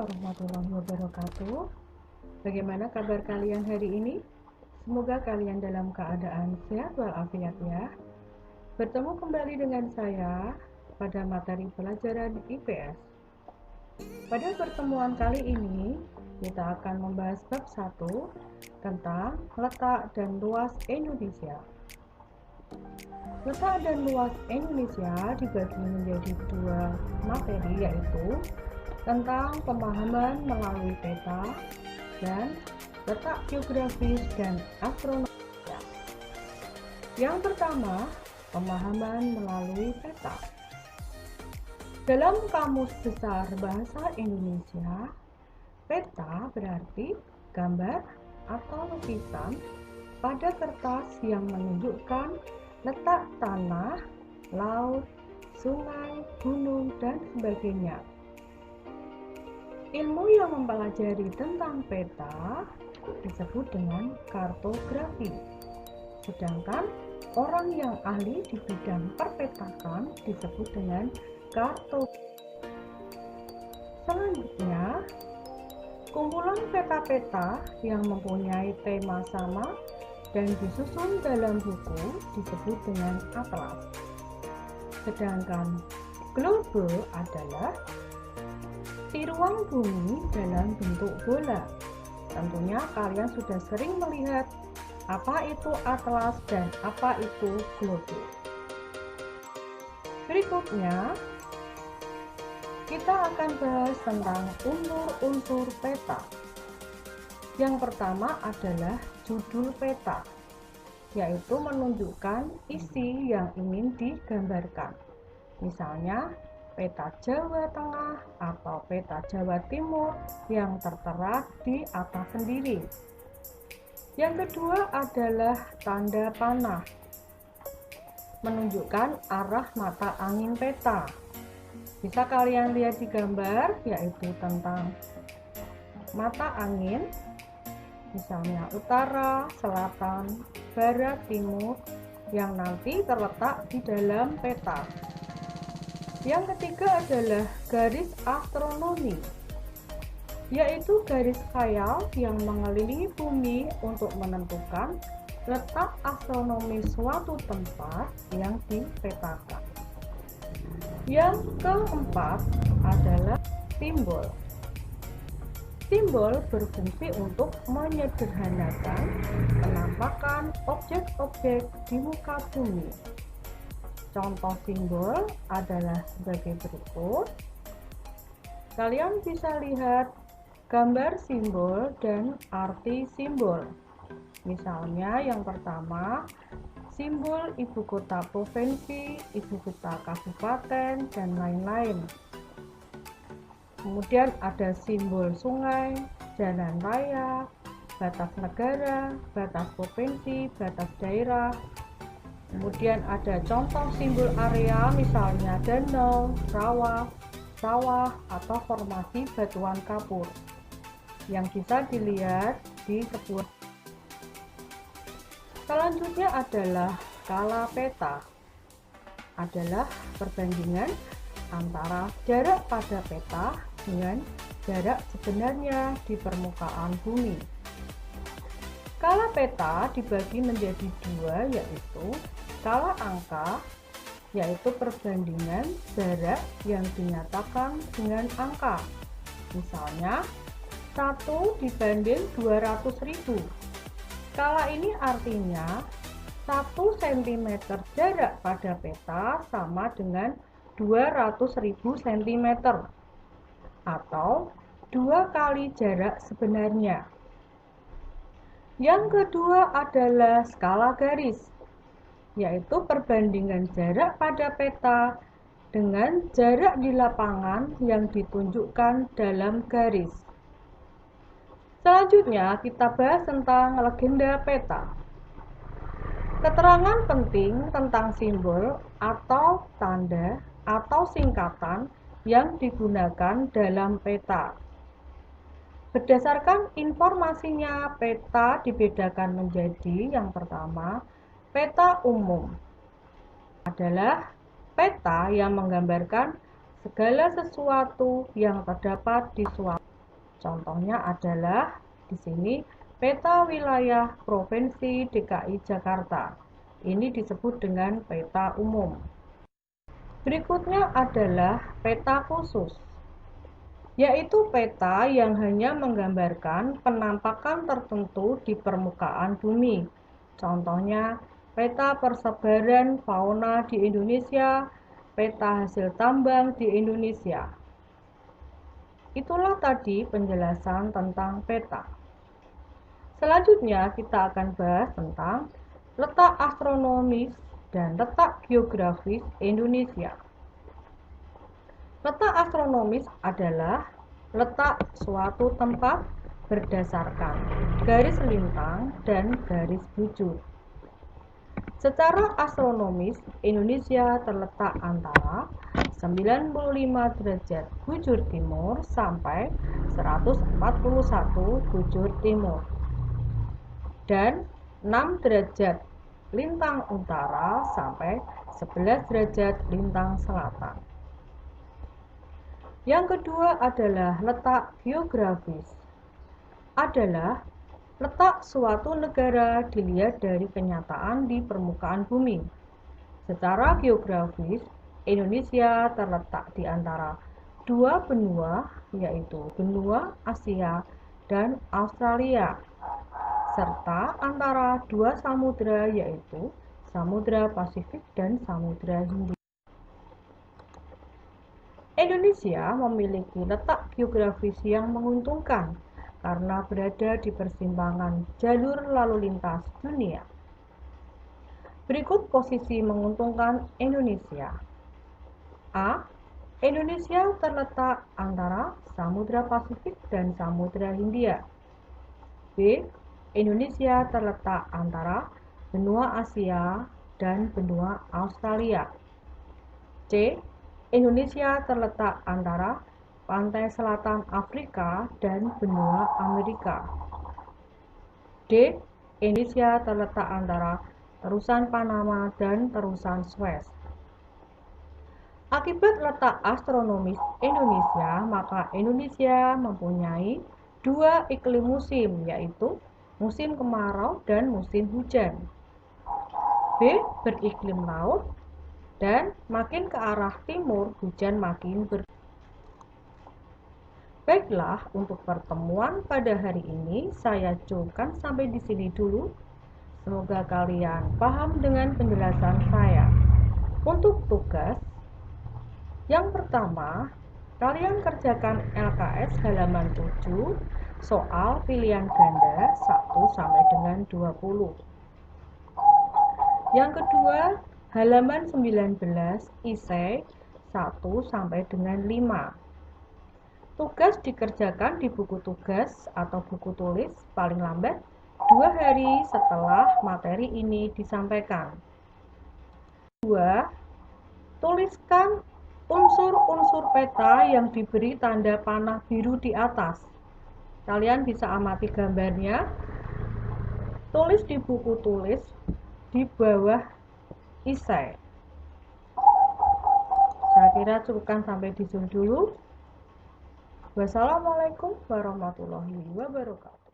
warahmatullahi wabarakatuh. Bagaimana kabar kalian hari ini? Semoga kalian dalam keadaan sehat walafiat ya. Bertemu kembali dengan saya pada materi pelajaran IPS. Pada pertemuan kali ini, kita akan membahas bab 1 tentang letak dan luas Indonesia. Letak dan luas Indonesia dibagi menjadi dua materi, yaitu tentang pemahaman melalui peta dan letak geografis dan astronomi. Yang pertama, pemahaman melalui peta. Dalam Kamus Besar Bahasa Indonesia, peta berarti gambar atau lukisan pada kertas yang menunjukkan letak tanah, laut, sungai, gunung, dan sebagainya. Ilmu yang mempelajari tentang peta disebut dengan kartografi, sedangkan orang yang ahli di bidang perpetakan disebut dengan kartografi. Selanjutnya, kumpulan peta-peta yang mempunyai tema sama dan disusun dalam buku disebut dengan atlas. Sedangkan globe adalah tiruan bumi dalam bentuk bola. Tentunya kalian sudah sering melihat apa itu atlas dan apa itu globe. Berikutnya, kita akan bahas tentang unsur-unsur peta. Yang pertama adalah judul peta, yaitu menunjukkan isi yang ingin digambarkan. Misalnya, peta Jawa Tengah atau peta Jawa Timur yang tertera di atas sendiri. Yang kedua adalah tanda panah, menunjukkan arah mata angin peta. Bisa kalian lihat di gambar, yaitu tentang mata angin, misalnya utara, selatan, barat, timur, yang nanti terletak di dalam peta. Yang ketiga adalah garis astronomi, yaitu garis khayal yang mengelilingi bumi untuk menentukan letak astronomi suatu tempat yang dipetakan. Yang keempat adalah simbol. Simbol berfungsi untuk menyederhanakan penampakan objek-objek di muka bumi. Contoh simbol adalah sebagai berikut. Kalian bisa lihat gambar simbol dan arti simbol. Misalnya yang pertama, simbol ibu kota provinsi, ibu kota kabupaten, dan lain-lain. Kemudian ada simbol sungai, jalan raya, batas negara, batas provinsi, batas daerah. Kemudian ada contoh simbol area, misalnya danau, rawa, sawah, atau formasi batuan kapur yang bisa dilihat di kebun. Selanjutnya adalah skala peta, adalah perbandingan antara jarak pada peta dengan jarak sebenarnya di permukaan bumi. Skala peta dibagi menjadi dua, yaitu skala angka, yaitu perbandingan jarak yang dinyatakan dengan angka. Misalnya 1 dibanding 200.000. Skala ini artinya 1 cm jarak pada peta sama dengan 200.000 cm, atau 2 kali jarak sebenarnya. Yang kedua adalah skala garis, yaitu perbandingan jarak pada peta dengan jarak di lapangan yang ditunjukkan dalam garis. Selanjutnya kita bahas tentang legenda peta. Keterangan penting tentang simbol atau tanda atau singkatan yang digunakan dalam peta. Berdasarkan informasinya, peta dibedakan menjadi yang pertama, peta umum adalah peta yang menggambarkan segala sesuatu yang terdapat di suatu Contohnya adalah di sini peta wilayah Provinsi DKI Jakarta. Ini disebut dengan peta umum. Berikutnya adalah peta khusus, yaitu peta yang hanya menggambarkan penampakan tertentu di permukaan bumi. Contohnya, peta persebaran fauna di Indonesia, peta hasil tambang di Indonesia. Itulah tadi penjelasan tentang peta. Selanjutnya kita akan bahas tentang letak astronomis dan letak geografis Indonesia. Letak astronomis adalah letak suatu tempat berdasarkan garis lintang dan garis bujur. Secara astronomis, Indonesia terletak antara 95 derajat bujur timur sampai 141 bujur timur dan 6 derajat lintang utara sampai 11 derajat lintang selatan. Yang kedua adalah letak geografis. Adalah letak suatu negara dilihat dari kenyataan di permukaan bumi. Secara geografis, Indonesia terletak di antara dua benua, yaitu benua Asia dan Australia, serta antara dua samudra, yaitu Samudra Pasifik dan Samudra Hindia. Indonesia memiliki letak geografis yang menguntungkan karena berada di persimpangan jalur lalu lintas dunia. Berikut posisi menguntungkan Indonesia. A. Indonesia terletak antara Samudra Pasifik dan Samudra Hindia. B. Indonesia terletak antara benua Asia dan benua Australia. C. Indonesia terletak antara pantai selatan Afrika dan benua Amerika. D. Indonesia terletak antara terusan Panama dan terusan Suez. Akibat letak astronomis Indonesia, maka Indonesia mempunyai dua iklim musim, yaitu musim kemarau dan musim hujan. B. Beriklim laut, dan makin ke arah timur hujan makin Baiklah, untuk pertemuan pada hari ini saya cukupkan sampai di sini dulu. Semoga kalian paham dengan penjelasan saya. Untuk tugas yang pertama, kalian kerjakan LKS halaman 7 soal pilihan ganda 1 sampai dengan 20. Yang kedua, halaman 19 esai 1 sampai dengan 5. Tugas dikerjakan di buku tugas atau buku tulis paling lambat 2 hari setelah materi ini disampaikan. 2. Tuliskan unsur-unsur peta yang diberi tanda panah biru di atas. Kalian bisa amati gambarnya. Tulis di buku tulis di bawah esai. Saya kira cukupkan sampai di sini dulu. Wassalamualaikum warahmatullahi wabarakatuh.